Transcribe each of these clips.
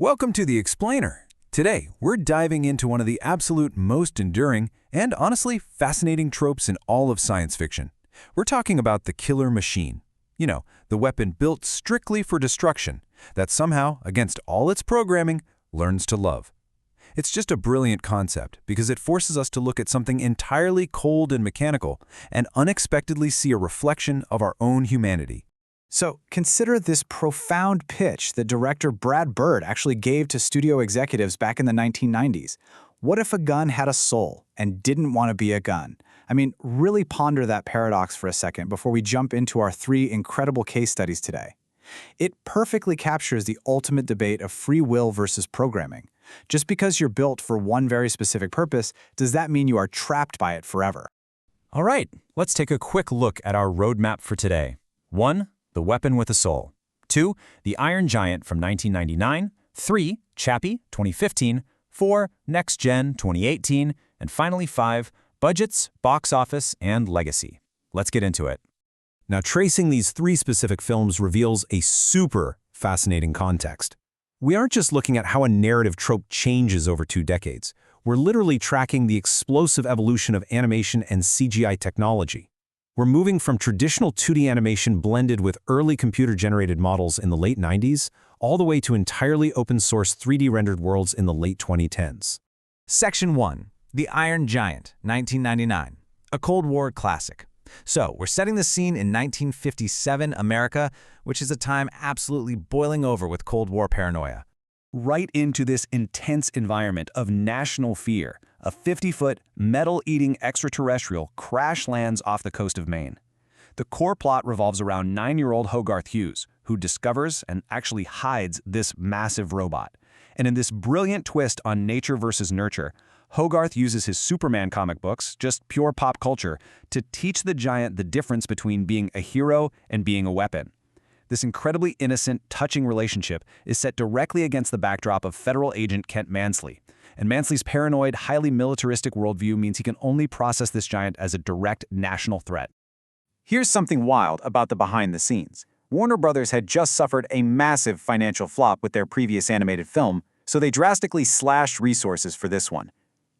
Welcome to The Explainer. Today, we're diving into one of the absolute most enduring and honestly fascinating tropes in all of science fiction. We're talking about the killer machine. You know, the weapon built strictly for destruction that somehow, against all its programming, learns to love. It's just a brilliant concept because it forces us to look at something entirely cold and mechanical and unexpectedly see a reflection of our own humanity. So consider this profound pitch that director Brad Bird actually gave to studio executives back in the 1990s. What if a gun had a soul and didn't want to be a gun? I mean, really ponder that paradox for a second before we jump into our three incredible case studies today. It perfectly captures the ultimate debate of free will versus programming. Just because you're built for one very specific purpose, does that mean you are trapped by it forever? All right, let's take a quick look at our roadmap for today. 1. The Weapon with a Soul. 2. The Iron Giant from 1999. 3. Chappie, 2015. 4. Next Gen, 2018. And finally 5. Budgets, box office, and legacy. Let's get into it. Now, tracing these three specific films reveals a super fascinating context. We aren't just looking at how a narrative trope changes over 2 decades. We're literally tracking the explosive evolution of animation and CGI technology. We're moving from traditional 2D animation blended with early computer-generated models in the late 90s, all the way to entirely open-source 3D rendered worlds in the late 2010s. Section 1. The Iron Giant, 1999. A Cold War classic. So, we're setting the scene in 1957 America, which is a time absolutely boiling over with Cold War paranoia. Right into this intense environment of national fear, a 50-foot, metal-eating extraterrestrial crash lands off the coast of Maine. The core plot revolves around 9-year-old Hogarth Hughes, who discovers and actually hides this massive robot. And in this brilliant twist on nature versus nurture, Hogarth uses his Superman comic books, just pure pop culture, to teach the giant the difference between being a hero and being a weapon. This incredibly innocent, touching relationship is set directly against the backdrop of federal agent Kent Mansley. And Mansley's paranoid, highly militaristic worldview means he can only process this giant as a direct national threat. Here's something wild about the behind the scenes. Warner Brothers had just suffered a massive financial flop with their previous animated film, so they drastically slashed resources for this one.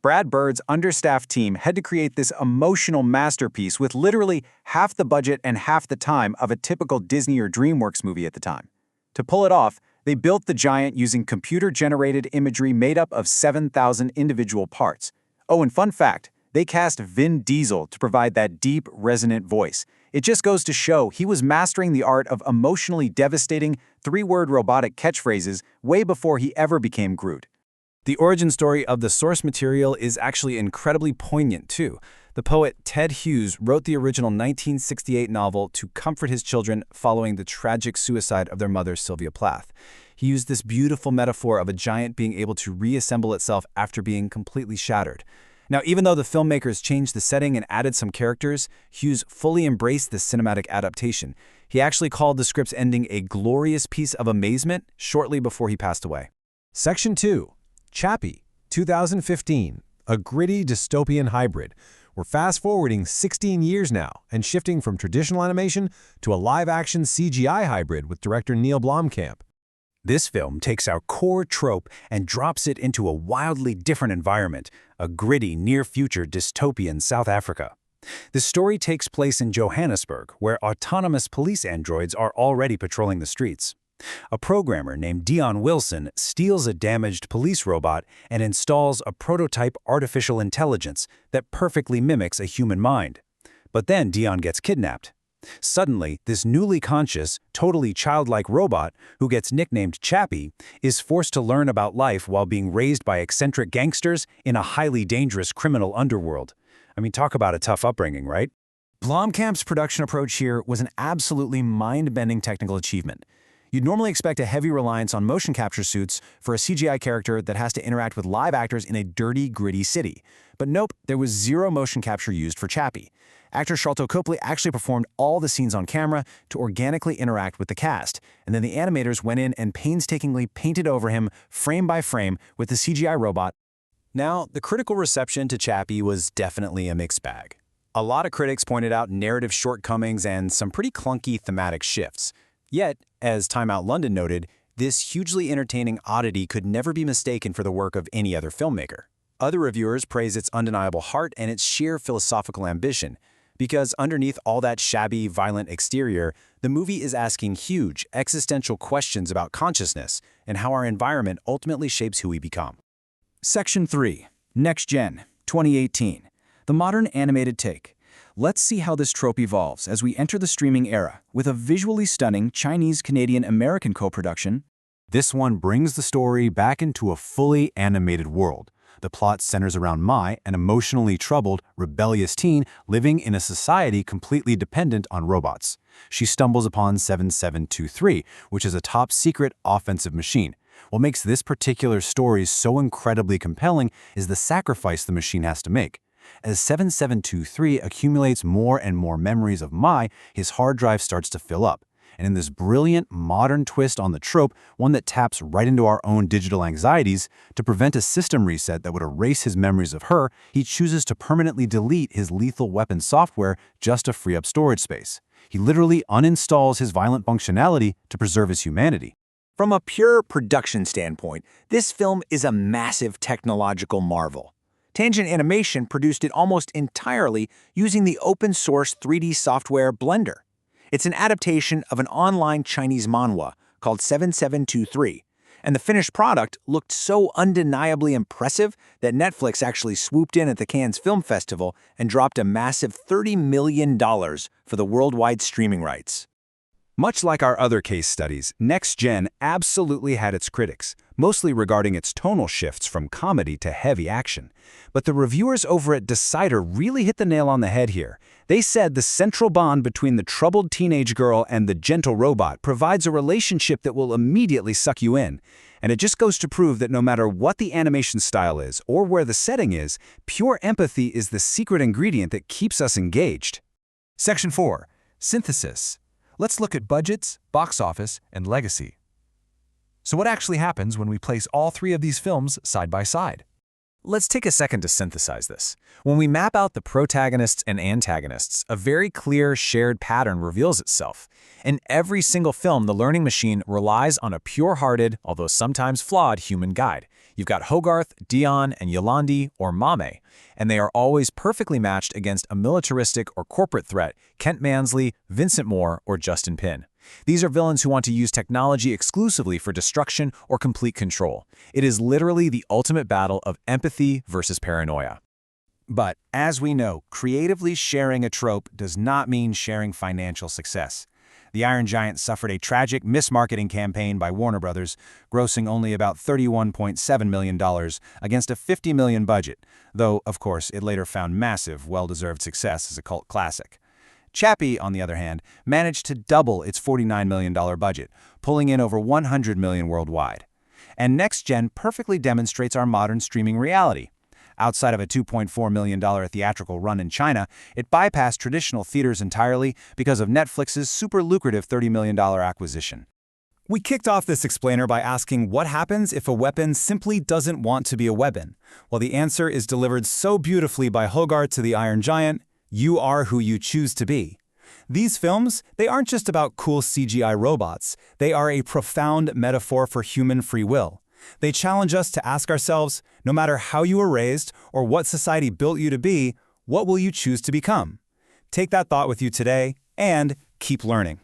Brad Bird's understaffed team had to create this emotional masterpiece with literally half the budget and half the time of a typical Disney or DreamWorks movie at the time. To pull it off, they built the giant using computer-generated imagery made up of 7,000 individual parts. Oh, and fun fact, they cast Vin Diesel to provide that deep, resonant voice. It just goes to show he was mastering the art of emotionally devastating, 3-word robotic catchphrases way before he ever became Groot. The origin story of the source material is actually incredibly poignant, too. The poet Ted Hughes wrote the original 1968 novel to comfort his children following the tragic suicide of their mother, Sylvia Plath. He used this beautiful metaphor of a giant being able to reassemble itself after being completely shattered. Now, even though the filmmakers changed the setting and added some characters, Hughes fully embraced this cinematic adaptation. He actually called the script's ending a glorious piece of amazement shortly before he passed away. Section 2. Chappie, 2015, a gritty dystopian hybrid. We're fast-forwarding 16 years now and shifting from traditional animation to a live-action CGI hybrid with director Neil Blomkamp. This film takes our core trope and drops it into a wildly different environment, a gritty, near-future dystopian South Africa. The story takes place in Johannesburg, where autonomous police androids are already patrolling the streets. A programmer named Dion Wilson steals a damaged police robot and installs a prototype artificial intelligence that perfectly mimics a human mind. But then Dion gets kidnapped. Suddenly, this newly conscious, totally childlike robot, who gets nicknamed Chappie, is forced to learn about life while being raised by eccentric gangsters in a highly dangerous criminal underworld. I mean, talk about a tough upbringing, right? Blomkamp's production approach here was an absolutely mind-bending technical achievement. You'd normally expect a heavy reliance on motion capture suits for a CGI character that has to interact with live actors in a dirty, gritty city. But nope, there was zero motion capture used for Chappie. Actor Sharlto Copley actually performed all the scenes on camera to organically interact with the cast, and then the animators went in and painstakingly painted over him frame by frame with the CGI robot. Now, the critical reception to Chappie was definitely a mixed bag. A lot of critics pointed out narrative shortcomings and some pretty clunky thematic shifts. Yet, as Time Out London noted, This hugely entertaining oddity could never be mistaken for the work of any other filmmaker. Other reviewers praise its undeniable heart and its sheer philosophical ambition, because underneath all that shabby, violent exterior, the movie is asking huge, existential questions about consciousness and how our environment ultimately shapes who we become. Section 3. Next Gen, 2018. The modern animated take. Let's see how this trope evolves as we enter the streaming era with a visually stunning Chinese-Canadian-American co-production. This one brings the story back into a fully animated world. The plot centers around Mai, an emotionally troubled, rebellious teen living in a society completely dependent on robots. She stumbles upon 7723, which is a top-secret offensive machine. What makes this particular story so incredibly compelling is the sacrifice the machine has to make. As 7723 accumulates more and more memories of Mai, his hard drive starts to fill up. And in this brilliant, modern twist on the trope, one that taps right into our own digital anxieties, to prevent a system reset that would erase his memories of her, he chooses to permanently delete his lethal weapon software just to free up storage space. He literally uninstalls his violent functionality to preserve his humanity. From a pure production standpoint, this film is a massive technological marvel. Tangent Animation produced it almost entirely using the open-source 3D software Blender. It's an adaptation of an online Chinese manhwa called 7723, and the finished product looked so undeniably impressive that Netflix actually swooped in at the Cannes Film Festival and dropped a massive $30 million for the worldwide streaming rights. Much like our other case studies, Next Gen absolutely had its critics, mostly regarding its tonal shifts from comedy to heavy action. But the reviewers over at Decider really hit the nail on the head here. They said the central bond between the troubled teenage girl and the gentle robot provides a relationship that will immediately suck you in. And it just goes to prove that no matter what the animation style is or where the setting is, pure empathy is the secret ingredient that keeps us engaged. Section 4. Synthesis. Let's look at budgets, box office, and legacy. So what actually happens when we place all three of these films side by side? Let's take a second to synthesize this. When we map out the protagonists and antagonists, a very clear shared pattern reveals itself. In every single film, the learning machine relies on a pure-hearted, although sometimes flawed, human guide. You've got Hogarth, Dion, and Yolandi, or Mame, and they are always perfectly matched against a militaristic or corporate threat, Kent Mansley, Vincent Moore, or Justin Pin. These are villains who want to use technology exclusively for destruction or complete control. It is literally the ultimate battle of empathy versus paranoia. But, as we know, creatively sharing a trope does not mean sharing financial success. The Iron Giant suffered a tragic mismarketing campaign by Warner Brothers, grossing only about $31.7 million against a $50 million budget, though, of course, it later found massive, well-deserved success as a cult classic. Chappie, on the other hand, managed to double its $49 million budget, pulling in over $100 million worldwide. And Next Gen perfectly demonstrates our modern streaming reality. Outside of a $2.4 million theatrical run in China, it bypassed traditional theaters entirely because of Netflix's super lucrative $30 million acquisition. We kicked off this explainer by asking what happens if a weapon simply doesn't want to be a weapon. Well, the answer is delivered so beautifully by Hogarth to the Iron Giant: you are who you choose to be. These films, they aren't just about cool CGI robots. They are a profound metaphor for human free will. They challenge us to ask ourselves, no matter how you were raised or what society built you to be, what will you choose to become? Take that thought with you today and keep learning.